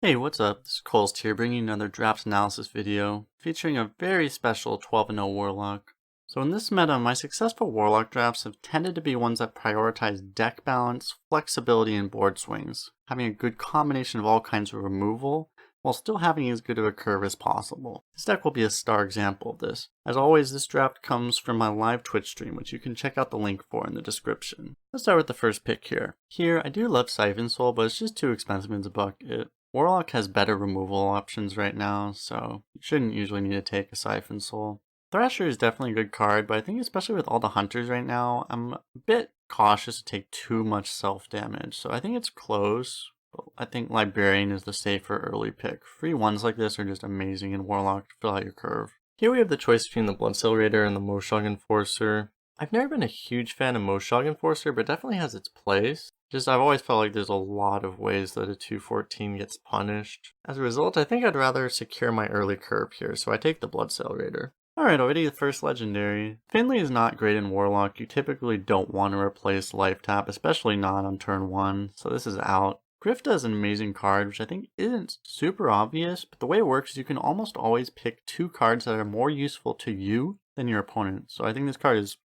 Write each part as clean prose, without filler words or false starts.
Hey, what's up? This is kolst here, bringing another draft analysis video featuring a very special 12-0 Warlock. So in this meta, my successful Warlock drafts have tended to be ones that prioritize deck balance, flexibility, and board swings, having a good combination of all kinds of removal, while still having as good of a curve as possible. This deck will be a star example of this. As always, this draft comes from my live Twitch stream, which you can check out the link for in the description. Let's start with the first pick here. Here, I do love Siphon Soul, but it's just too expensive in the bucket. Warlock has better removal options right now, so you shouldn't usually need to take a Siphon Soul. Thrasher is definitely a good card, but I think especially with all the hunters right now, I'm a bit cautious to take too much self-damage, so I think it's close. I think Librarian is the safer early pick. Free ones like this are just amazing in Warlock to fill out your curve. Here we have the choice between the Blood Accelerator and the Moshog Enforcer. I've never been a huge fan of Moshog Enforcer, but definitely has its place. I've always felt like there's a lot of ways that a 214 gets punished. As a result, I think I'd rather secure my early curve here, so I take the Blood Accelerator. Alright, already the first legendary. Finley is not great in Warlock. You typically don't want to replace Life Tap, especially not on turn 1, so this is out. Grifta is an amazing card, which I think isn't super obvious, but the way it works is you can almost always pick two cards that are more useful to you than your opponent. So I think this card is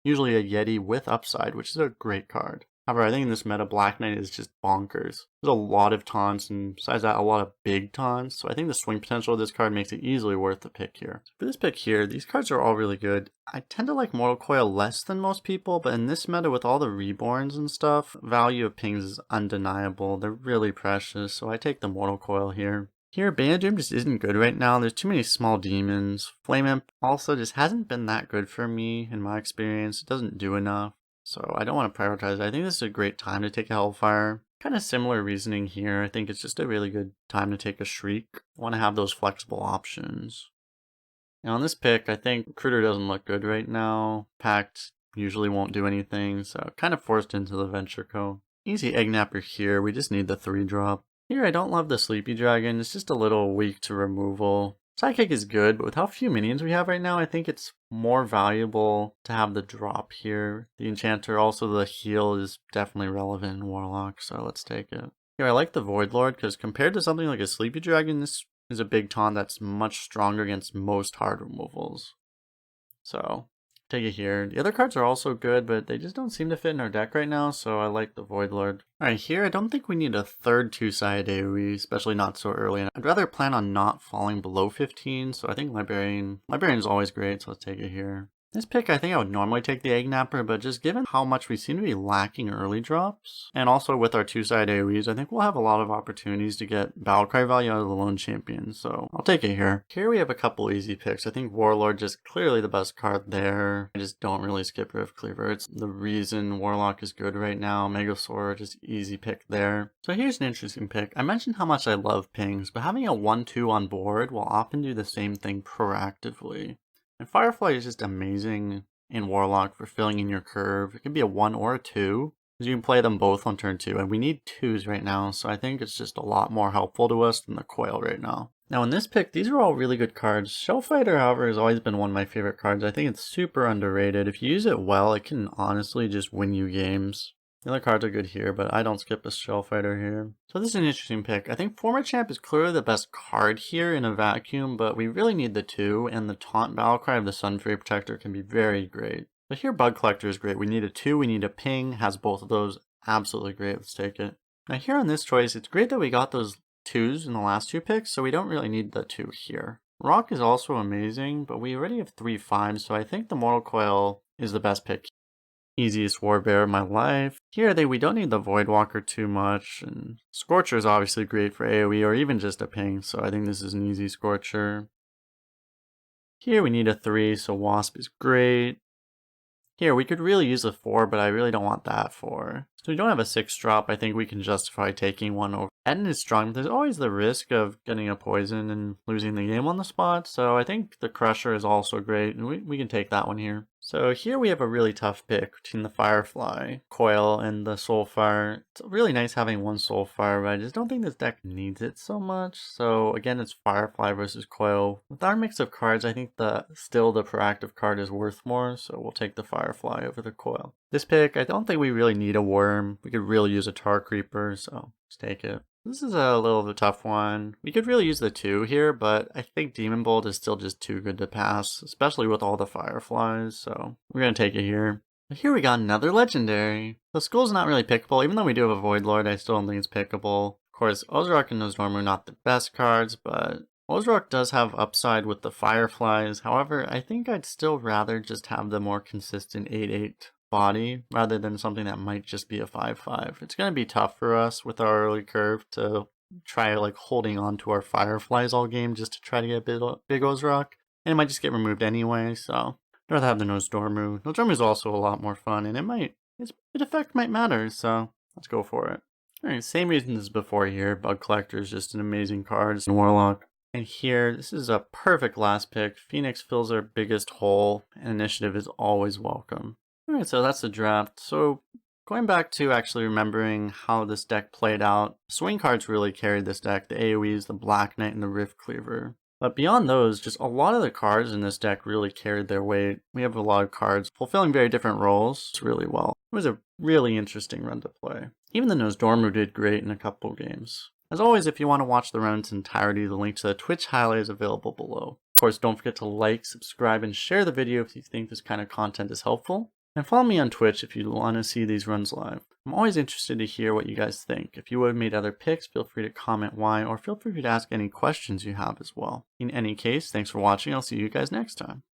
usually a Yeti with upside, which is a great card. However, I think in this meta, Black Knight is just bonkers. There's a lot of taunts, and besides that, a lot of big taunts, so I think the swing potential of this card makes it easily worth the pick here. For this pick here, these cards are all really good. I tend to like Mortal Coil less than most people, but in this meta with all the reborns and stuff, value of pings is undeniable. They're really precious, so I take the Mortal Coil here. Here, Bandroom just isn't good right now. There's too many small demons. Flame Imp also just hasn't been that good for me in my experience. It doesn't do enough. So I don't want to prioritize it. I think this is a great time to take a Hellfire. Kind of similar reasoning here. I think it's just a really good time to take a Shriek. I want to have those flexible options. Now on this pick, I think Recruiter doesn't look good right now. Pact usually won't do anything, so kind of forced into the Venture Co. Easy Egg Napper here. We just need the 3-drop. Here I don't love the Sleepy Dragon. It's just a little weak to removal. Sidekick is good, but with how few minions we have right now, I think it's more valuable to have the drop here. The Enchanter, also the heal, is definitely relevant in Warlock, so let's take it. Here, I like the Void Lord, because compared to something like a Sleepy Dragon, this is a big taunt that's much stronger against most hard removals. So, take it here. The other cards are also good, but they just don't seem to fit in our deck right now, so I like the Void Lord. Alright, here I don't think we need a third two-sided AoE, especially not so early. And I'd rather plan on not falling below 15, so I think Librarian is always great, so let's take it here. This pick, I think I would normally take the Egg Napper, but just given how much we seem to be lacking early drops, and also with our two-sided AoEs, I think we'll have a lot of opportunities to get Battlecry value out of the lone champion, so I'll take it here. Here we have a couple easy picks. I think Warlord just clearly the best card there. I just don't really skip Rift Cleaver. It's the reason Warlock is good right now. Megasaur, just easy pick there. So here's an interesting pick. I mentioned how much I love pings, but having a 1-2 on board will often do the same thing proactively. And Firefly is just amazing in Warlock for filling in your curve. It can be a 1 or a 2, because you can play them both on turn 2, and we need 2s right now, so I think it's just a lot more helpful to us than the Coil right now. Now in this pick, these are all really good cards. Shellfighter, however, has always been one of my favorite cards. I think it's super underrated. If you use it well, it can honestly just win you games. The other cards are good here, but I don't skip a Shellfighter here. So this is an interesting pick. I think Former Champ is clearly the best card here in a vacuum, but we really need the 2, and the Taunt Battlecry of the Sunfury Protector can be very great. But here Bug Collector is great. We need a 2, we need a ping, has both of those. Absolutely great, let's take it. Now here on this choice, it's great that we got those 2s in the last 2 picks, so we don't really need the 2 here. Rock is also amazing, but we already have 3 5s, so I think the Mortal Coil is the best pick. Easiest Warbear of my life. Here we don't need the Voidwalker too much, and Scorcher is obviously great for AoE or even just a ping, so I think this is an easy Scorcher. Here we need a 3, so Wasp is great. Here we could really use a 4, but I really don't want that 4. So we don't have a 6 drop, I think we can justify taking one over. Eden is strong, but there's always the risk of getting a poison and losing the game on the spot, so I think the Crusher is also great, and we can take that one here. So here we have a really tough pick between the Firefly, Coil, and the Soulfire. It's really nice having one Soulfire, but I just don't think this deck needs it so much. So again, it's Firefly versus Coil. With our mix of cards, I think still the proactive card is worth more, so we'll take the Firefly over the Coil. This pick, I don't think we really need a Worm. We could really use a Tar Creeper, so let's take it. This is a little of a tough one. We could really use the 2 here, but I think Demon Bolt is still just too good to pass, especially with all the Fireflies, so we're gonna take it here. But here we got another Legendary. The Skull's not really pickable, even though we do have a Void Lord, I still don't think it's pickable. Of course, Ozark and Nozdormu are not the best cards, but Ozark does have upside with the Fireflies. However, I think I'd still rather just have the more consistent 8/8 body rather than something that might just be a 5/5. It's going to be tough for us with our early curve to try like holding on to our Fireflies all game just to try to get big Ozark. And it might just get removed anyway, so I'd rather have the Nozdormu. Nozdormu is also a lot more fun, and its effect might matter, so let's go for it. Alright, same reasons as before here. Bug Collector is just an amazing card. It's Warlock. And here, this is a perfect last pick. Phoenix fills our biggest hole, and initiative is always welcome. Alright, so that's the draft. So going back to actually remembering how this deck played out, swing cards really carried this deck. The AoEs, the Black Knight, and the Rift Cleaver. But beyond those, just a lot of the cards in this deck really carried their weight. We have a lot of cards fulfilling very different roles really well. It was a really interesting run to play. Even the Nozdormu did great in a couple games. As always, if you want to watch the run in its entirety, the link to the Twitch highlight is available below. Of course, don't forget to like, subscribe, and share the video if you think this kind of content is helpful. And follow me on Twitch if you want to see these runs live. I'm always interested to hear what you guys think. If you would have made other picks, feel free to comment why, or feel free to ask any questions you have as well. In any case, thanks for watching. I'll see you guys next time.